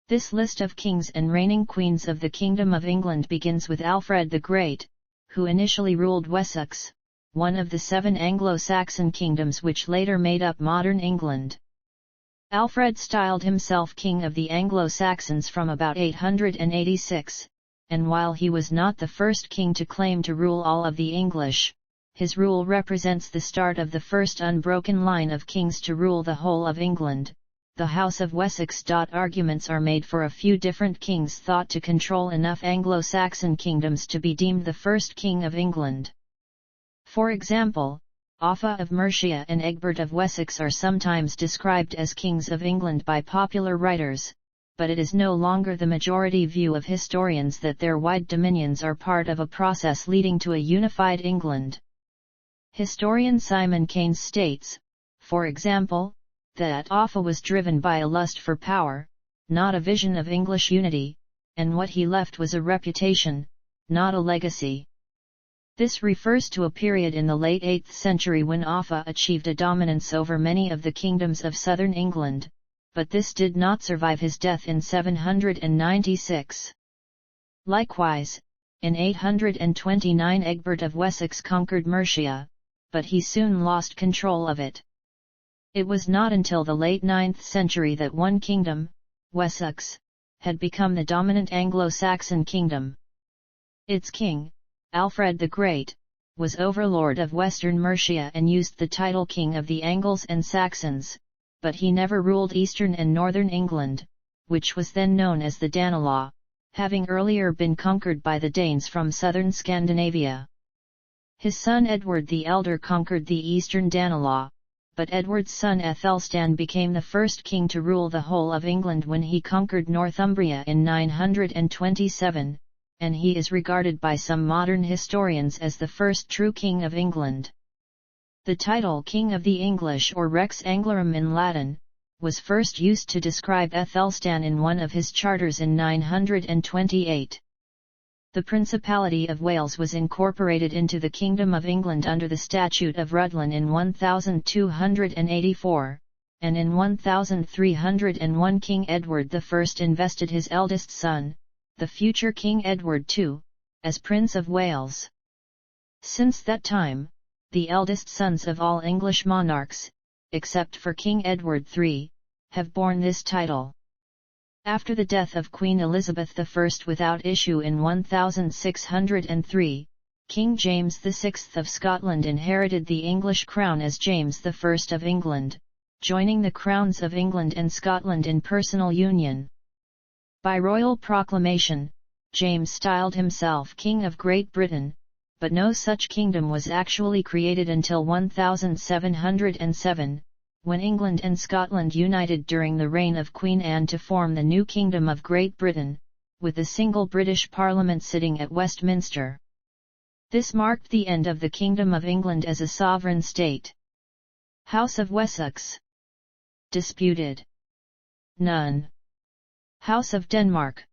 This list of kings and reigning queens of the Kingdom of England begins with Alfred the Great, who initially ruled Wessex, one of the 7 Anglo-Saxon kingdoms which later made up modern England. Alfred styled himself King of the Anglo-Saxons from about 886, and while he was not the first king to claim to rule all of the English, his rule represents the start of the first unbroken line of kings to rule the whole of England. The House of Wessex. Arguments are made for a few different kings thought to control enough Anglo-Saxon kingdoms to be deemed the first king of England. For example, Offa of Mercia and Egbert of Wessex are sometimes described as kings of England by popular writers, but it is no longer the majority view of historians that their wide dominions are part of a process leading to a unified England. Historian Simon Keynes states, for example, that Offa was driven by a lust for power, not a vision of English unity, and what he left was a reputation, not a legacy. This refers to a period in the late 8th century when Offa achieved a dominance over many of the kingdoms of southern England, but this did not survive his death in 796. Likewise, in 829 Egbert of Wessex conquered Mercia, but he soon lost control of it. It was not until the late 9th century that one kingdom, Wessex, had become the dominant Anglo-Saxon kingdom. Its king, Alfred the Great, was overlord of western Mercia and used the title King of the Angles and Saxons, but he never ruled eastern and northern England, which was then known as the Danelaw, having earlier been conquered by the Danes from southern Scandinavia. His son Edward the Elder conquered the eastern Danelaw, but Edward's son Aethelstan became the first king to rule the whole of England when he conquered Northumbria in 927, and he is regarded by some modern historians as the first true king of England. The title King of the English, or Rex Anglorum in Latin, was first used to describe Aethelstan in one of his charters in 928. The Principality of Wales was incorporated into the Kingdom of England under the Statute of Rhuddlan in 1284, and in 1301 King Edward I invested his eldest son, the future King Edward II, as Prince of Wales. Since that time, the eldest sons of all English monarchs, except for King Edward III, have borne this title. After the death of Queen Elizabeth I without issue in 1603, King James VI of Scotland inherited the English crown as James I of England, joining the crowns of England and Scotland in personal union. By royal proclamation, James styled himself King of Great Britain, but no such kingdom was actually created until 1707, when England and Scotland united during the reign of Queen Anne to form the new Kingdom of Great Britain, with a single British Parliament sitting at Westminster. This marked the end of the Kingdom of England as a sovereign state. House of Wessex. Disputed. None. House of Denmark.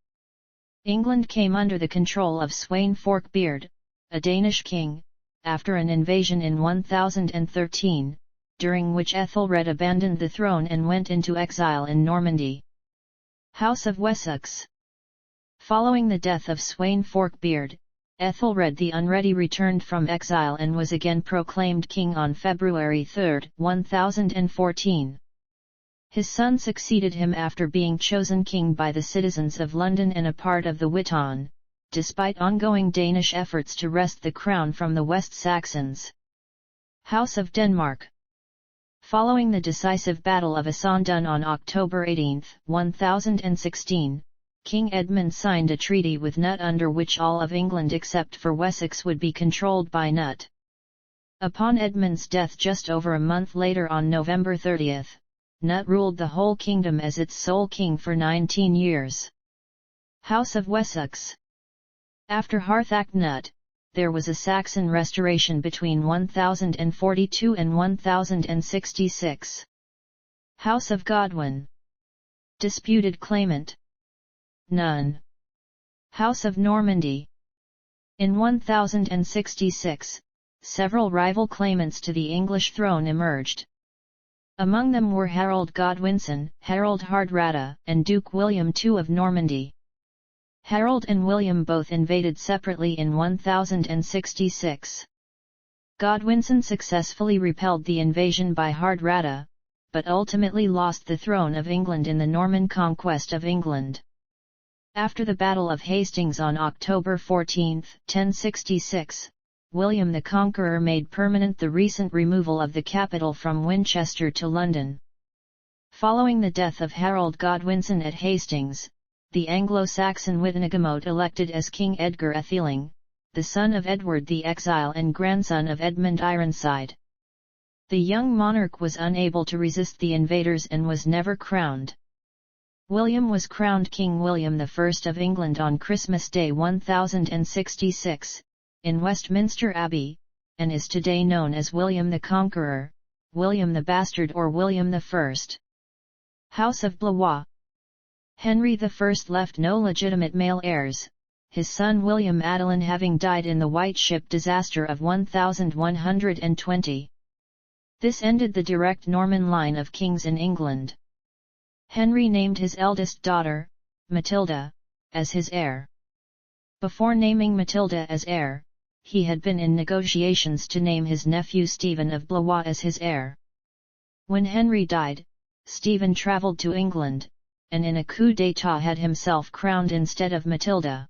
England came under the control of Sweyn Forkbeard, a Danish king, after an invasion in 1013, during which Ethelred abandoned the throne and went into exile in Normandy. House of Wessex. Following the death of Sweyn Forkbeard, Ethelred the Unready returned from exile and was again proclaimed king on February 3, 1014. His son succeeded him after being chosen king by the citizens of London and a part of the Witan, despite ongoing Danish efforts to wrest the crown from the West Saxons. House of Denmark. Following the decisive Battle of Issandun on October 18, 1016, King Edmund signed a treaty with Knut under which all of England except for Wessex would be controlled by Knut. Upon Edmund's death just over a month later on November 30, Knut ruled the whole kingdom as its sole king for 19 years. House of Wessex. After Harthach Knut, there was a Saxon restoration between 1042 and 1066. House of Godwin. Disputed claimant. None. House of Normandy. In 1066, several rival claimants to the English throne emerged. Among them were Harold Godwinson, Harold Hardrada, and Duke William II of Normandy. Harold and William both invaded separately in 1066. Godwinson successfully repelled the invasion by Hardrada, but ultimately lost the throne of England in the Norman conquest of England. After the Battle of Hastings on October 14, 1066, William the Conqueror made permanent the recent removal of the capital from Winchester to London. Following the death of Harold Godwinson at Hastings, the Anglo-Saxon Witenagemot elected as King Edgar Atheling, the son of Edward the Exile and grandson of Edmund Ironside. The young monarch was unable to resist the invaders and was never crowned. William was crowned King William I of England on Christmas Day 1066, in Westminster Abbey, and is today known as William the Conqueror, William the Bastard or William I. House of Blois. Henry I left no legitimate male heirs, his son William Adelin having died in the White Ship disaster of 1120. This ended the direct Norman line of kings in England. Henry named his eldest daughter, Matilda, as his heir. Before naming Matilda as heir, he had been in negotiations to name his nephew Stephen of Blois as his heir. When Henry died, Stephen travelled to England, and in a coup d'état had himself crowned instead of Matilda.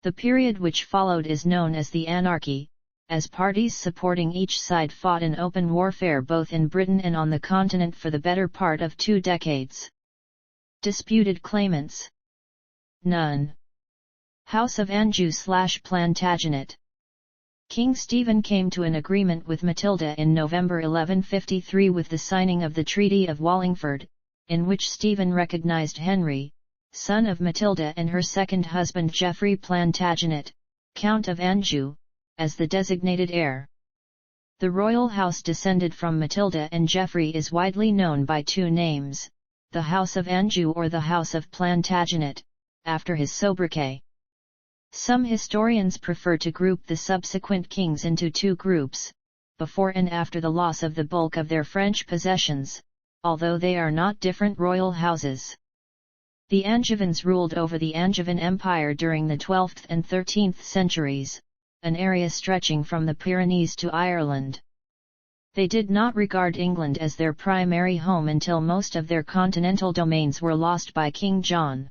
The period which followed is known as the Anarchy, as parties supporting each side fought in open warfare both in Britain and on the continent for the better part of 2 decades. Disputed claimants. None. House of Anjou/Plantagenet. King Stephen came to an agreement with Matilda in November 1153 with the signing of the Treaty of Wallingford, in which Stephen recognized Henry, son of Matilda and her second husband Geoffrey Plantagenet, Count of Anjou, as the designated heir. The royal house descended from Matilda and Geoffrey is widely known by 2 names, the House of Anjou or the House of Plantagenet, after his sobriquet. Some historians prefer to group the subsequent kings into 2 groups, before and after the loss of the bulk of their French possessions, although they are not different royal houses. The Angevins ruled over the Angevin Empire during the 12th and 13th centuries, an area stretching from the Pyrenees to Ireland. They did not regard England as their primary home until most of their continental domains were lost by King John.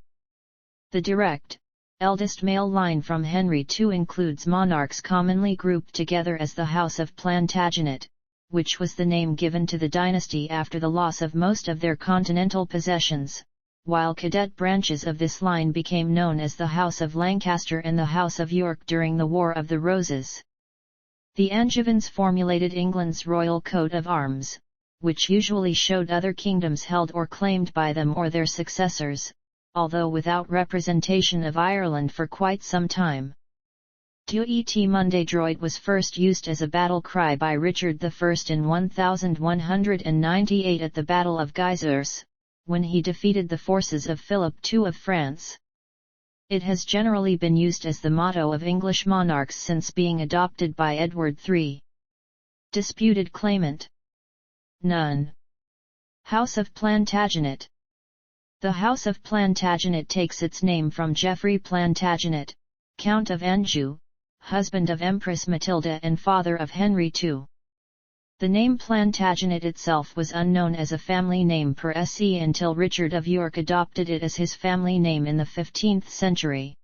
The direct, eldest male line from Henry II includes monarchs commonly grouped together as the House of Plantagenet, which was the name given to the dynasty after the loss of most of their continental possessions, while cadet branches of this line became known as the House of Lancaster and the House of York during the War of the Roses. The Angevins formulated England's royal coat of arms, which usually showed other kingdoms held or claimed by them or their successors, although without representation of Ireland for quite some time. Tuet Monday Droit was first used as a battle cry by Richard I in 1198 at the Battle of Gisors, when he defeated the forces of Philip II of France. It has generally been used as the motto of English monarchs since being adopted by Edward III. Disputed claimant. None. House of Plantagenet. The House of Plantagenet takes its name from Geoffrey Plantagenet, Count of Anjou, husband of Empress Matilda and father of Henry II. The name Plantagenet itself was unknown as a family name per se until Richard of York adopted it as his family name in the 15th century.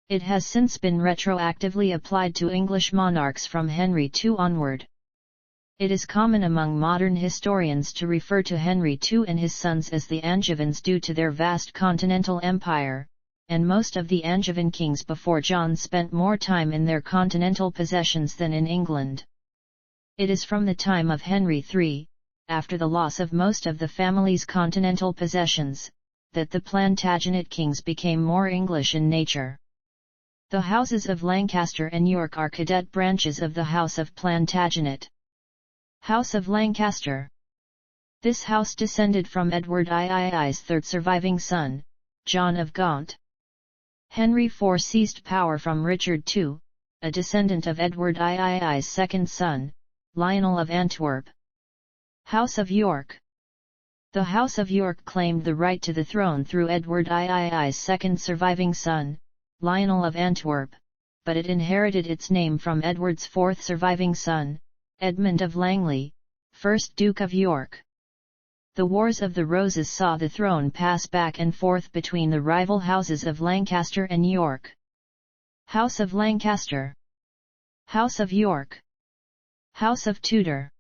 It has since been retroactively applied to English monarchs from Henry II onward. It is common among modern historians to refer to Henry II and his sons as the Angevins due to their vast continental empire, and most of the Angevin kings before John spent more time in their continental possessions than in England. It is from the time of Henry III, after the loss of most of the family's continental possessions, that the Plantagenet kings became more English in nature. The houses of Lancaster and York are cadet branches of the House of Plantagenet. House of Lancaster. This house descended from Edward III's third surviving son, John of Gaunt. Henry IV seized power from Richard II, a descendant of Edward III's second son, Lionel of Antwerp. House of York. The House of York claimed the right to the throne through Edward III's second surviving son, Lionel of Antwerp, but it inherited its name from Edward's fourth surviving son, Edmund of Langley, 1st Duke of York. The Wars of the Roses saw the throne pass back and forth between the rival houses of Lancaster and York. House of Lancaster. House of York. House of Tudor.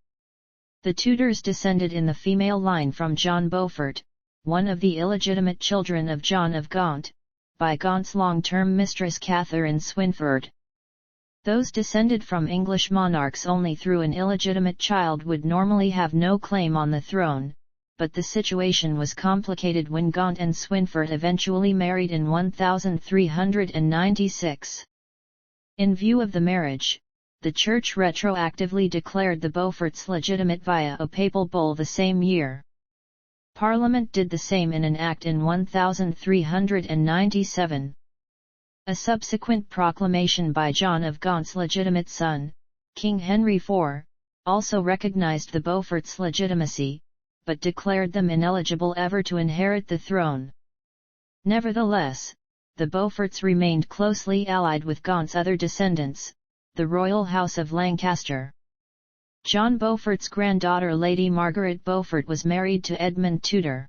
The Tudors descended in the female line from John Beaufort, one of the illegitimate children of John of Gaunt, by Gaunt's long-term mistress Catherine Swynford. Those descended from English monarchs only through an illegitimate child would normally have no claim on the throne, but the situation was complicated when Gaunt and Swynford eventually married in 1396. In view of the marriage, the Church retroactively declared the Beauforts legitimate via a papal bull the same year. Parliament did the same in an act in 1397. A subsequent proclamation by John of Gaunt's legitimate son, King Henry IV, also recognized the Beauforts' legitimacy, but declared them ineligible ever to inherit the throne. Nevertheless, the Beauforts remained closely allied with Gaunt's other descendants, the royal house of Lancaster. John Beaufort's granddaughter Lady Margaret Beaufort was married to Edmund Tudor.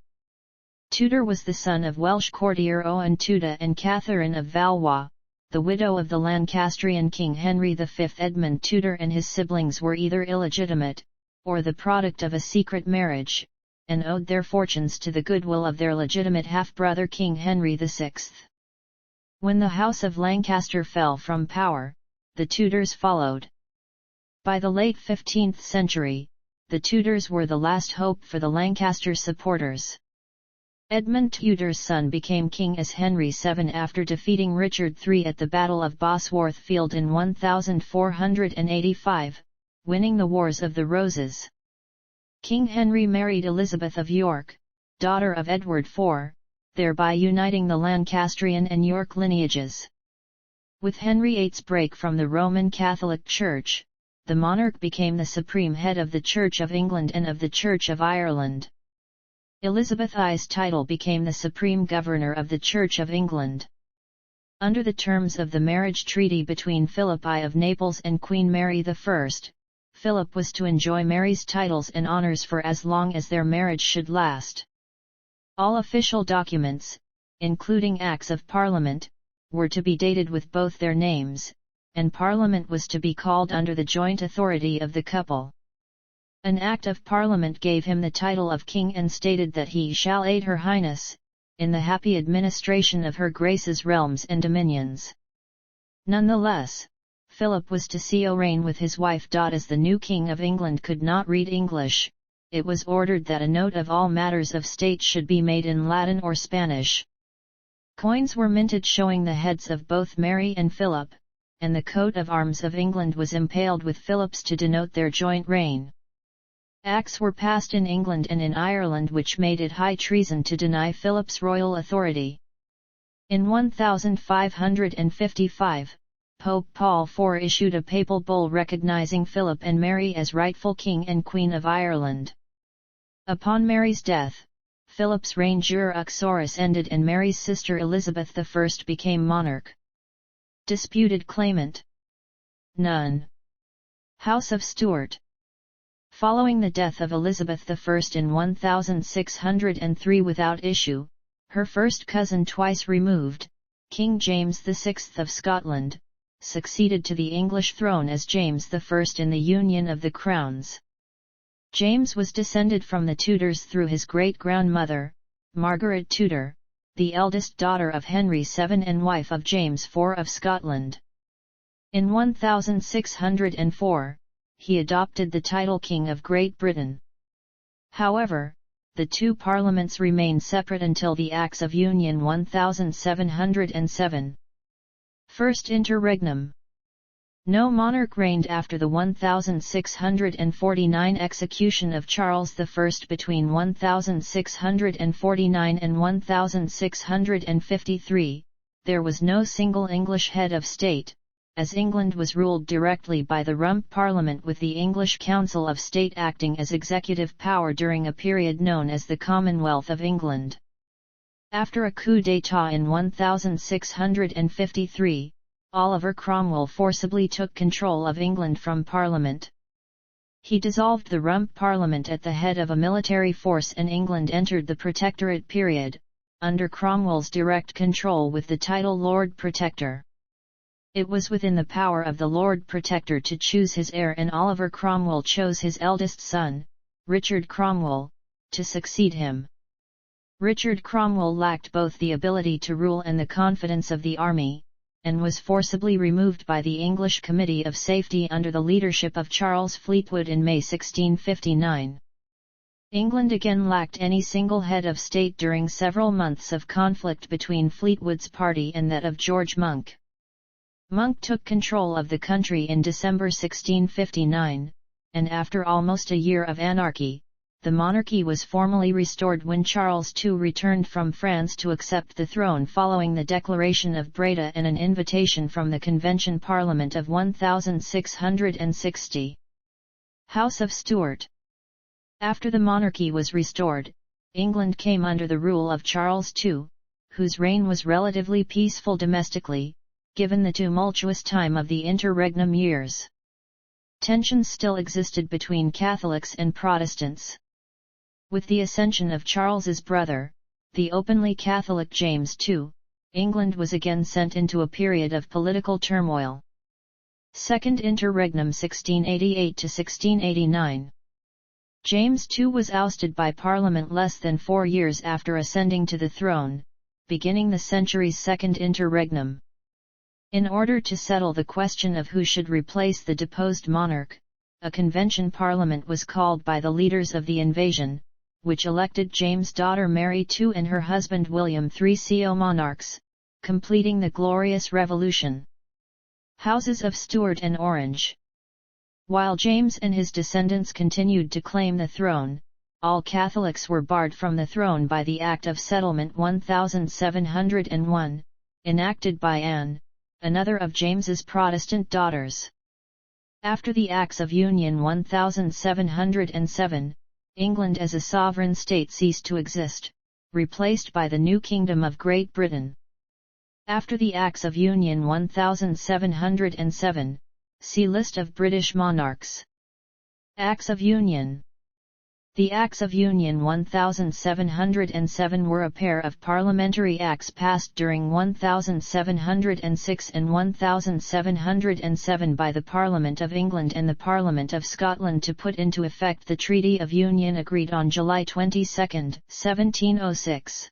Tudor was the son of Welsh courtier Owen Tudor and Catherine of Valois, the widow of the Lancastrian King Henry V. Edmund Tudor and his siblings were either illegitimate, or the product of a secret marriage, and owed their fortunes to the goodwill of their legitimate half-brother King Henry VI. When the House of Lancaster fell from power, the Tudors followed. By the late 15th century, the Tudors were the last hope for the Lancaster supporters. Edmund Tudor's son became king as Henry VII after defeating Richard III at the Battle of Bosworth Field in 1485, winning the Wars of the Roses. King Henry married Elizabeth of York, daughter of Edward IV, thereby uniting the Lancastrian and York lineages. With Henry VIII's break from the Roman Catholic Church, the monarch became the supreme head of the Church of England and of the Church of Ireland. Elizabeth I's title became the supreme governor of the Church of England. Under the terms of the marriage treaty between Philip I of Naples and Queen Mary I, Philip was to enjoy Mary's titles and honours for as long as their marriage should last. All official documents, including Acts of Parliament, were to be dated with both their names, and Parliament was to be called under the joint authority of the couple. An Act of Parliament gave him the title of King and stated that he shall aid Her Highness, in the happy administration of Her Grace's realms and dominions. Nonetheless, Philip was to see reign with his wife. As the new King of England could not read English, it was ordered that a note of all matters of state should be made in Latin or Spanish. Coins were minted showing the heads of both Mary and Philip, and the coat of arms of England was impaled with Philip's to denote their joint reign. Acts were passed in England and in Ireland which made it high treason to deny Philip's royal authority. In 1555, Pope Paul IV issued a papal bull recognizing Philip and Mary as rightful King and Queen of Ireland. Upon Mary's death, Philip's reign jure uxoris ended and Mary's sister Elizabeth I became monarch. Disputed claimant. None. House of Stuart. Following the death of Elizabeth I in 1603 without issue, her first cousin twice removed, King James VI of Scotland, succeeded to the English throne as James I in the Union of the Crowns. James was descended from the Tudors through his great-grandmother, Margaret Tudor, the eldest daughter of Henry VII and wife of James IV of Scotland. In 1604, he adopted the title King of Great Britain. However, the two parliaments remained separate until the Acts of Union 1707. First interregnum. No monarch reigned after the 1649 execution of Charles I. Between 1649 and 1653, there was no single English head of state, as England was ruled directly by the Rump Parliament with the English Council of State acting as executive power during a period known as the Commonwealth of England. After a coup d'état in 1653, Oliver Cromwell forcibly took control of England from Parliament. He dissolved the Rump Parliament at the head of a military force, and England entered the Protectorate period, under Cromwell's direct control with the title Lord Protector. It was within the power of the Lord Protector to choose his heir, and Oliver Cromwell chose his eldest son, Richard Cromwell, to succeed him. Richard Cromwell lacked both the ability to rule and the confidence of the army, and was forcibly removed by the English Committee of Safety under the leadership of Charles Fleetwood in May 1659. England again lacked any single head of state during several months of conflict between Fleetwood's party and that of George Monk. Monk took control of the country in December 1659, and after almost a year of anarchy, the monarchy was formally restored when Charles II returned from France to accept the throne following the Declaration of Breda and an invitation from the Convention Parliament of 1660. House of Stuart. After the monarchy was restored, England came under the rule of Charles II, whose reign was relatively peaceful domestically, given the tumultuous time of the interregnum years. Tensions still existed between Catholics and Protestants. With the accession of Charles's brother, the openly Catholic James II, England was again sent into a period of political turmoil. Second Interregnum 1688–1689. James II was ousted by Parliament less than 4 years after ascending to the throne, beginning the century's Second Interregnum. In order to settle the question of who should replace the deposed monarch, a convention parliament was called by the leaders of the invasion, which elected James' daughter Mary II and her husband William III co monarchs, completing the Glorious Revolution. Houses of Stuart and Orange. While James and his descendants continued to claim the throne, all Catholics were barred from the throne by the Act of Settlement 1701, enacted by Anne, another of James's Protestant daughters. After the Acts of Union 1707, England as a sovereign state ceased to exist, replaced by the new Kingdom of Great Britain. After the Acts of Union 1707, see List of British monarchs. Acts of Union. The Acts of Union 1707 were a pair of parliamentary acts passed during 1706 and 1707 by the Parliament of England and the Parliament of Scotland to put into effect the Treaty of Union agreed on July 22, 1706.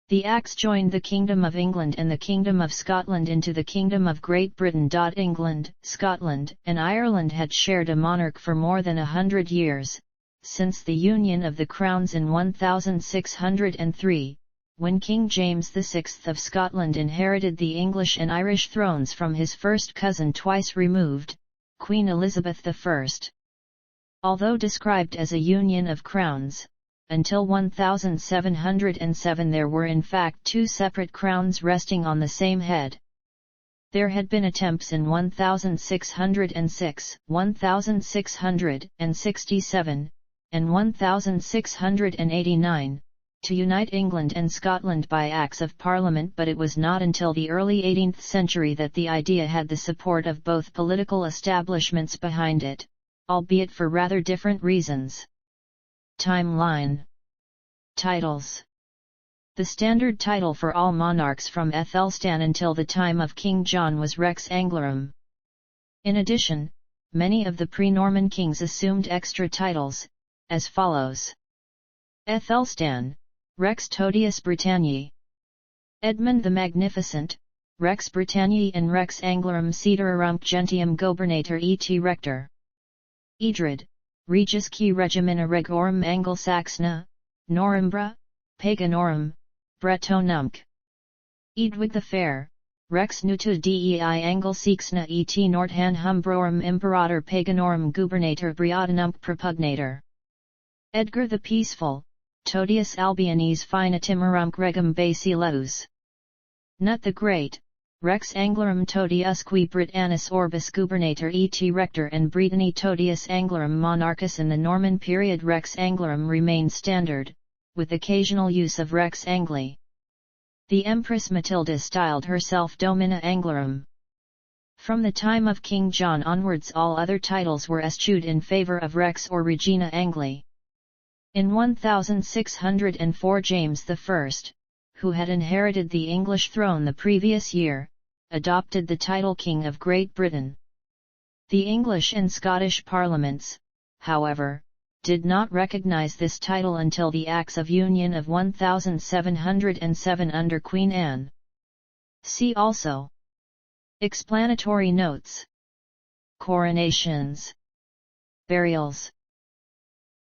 The Acts joined the Kingdom of England and the Kingdom of Scotland into the Kingdom of Great Britain. England, Scotland, and Ireland had shared a monarch for more than 100 years, since the union of the crowns in 1603, when King James VI of Scotland inherited the English and Irish thrones from his first cousin twice removed, Queen Elizabeth I. Although described as a union of crowns, until 1707 there were in fact two separate crowns resting on the same head. There had been attempts in 1606, 1667, and 1689, to unite England and Scotland by Acts of Parliament, but it was not until the early 18th century that the idea had the support of both political establishments behind it, albeit for rather different reasons. Timeline. Titles. The standard title for all monarchs from Aethelstan until the time of King John was Rex Anglorum. In addition, many of the pre-Norman kings assumed extra titles, as follows. Aethelstan, Rex Totius Britanniae. Edmund the Magnificent, Rex Britanniae and Rex Anglorum Caeterum Gentium Gobernator et Rector. Edred, Regis qui regimina regorum Anglo-Saxona, Norimbra, Paganorum, Bretonumque. Edwig the Fair, Rex nutu dei Anglo-Saxona et Nordhan Humbrorum Imperator Paganorum Gubernator Briodanumque Propugnator. Edgar the Peaceful, Totius Albionis Finitimerumque Regum Basileus. Nut the Great, Rex Anglorum totiusque Britannis orbis gubernator et rector and Britanni totius Anglorum monarchus. In the Norman period Rex Anglorum remained standard, with occasional use of Rex Angli. The Empress Matilda styled herself Domina Anglorum. From the time of King John onwards all other titles were eschewed in favour of Rex or Regina Angli. In 1604 James I, who had inherited the English throne the previous year, adopted the title King of Great Britain. The English and Scottish parliaments, however, did not recognise this title until the Acts of Union of 1707 under Queen Anne. See also explanatory notes. Coronations, burials.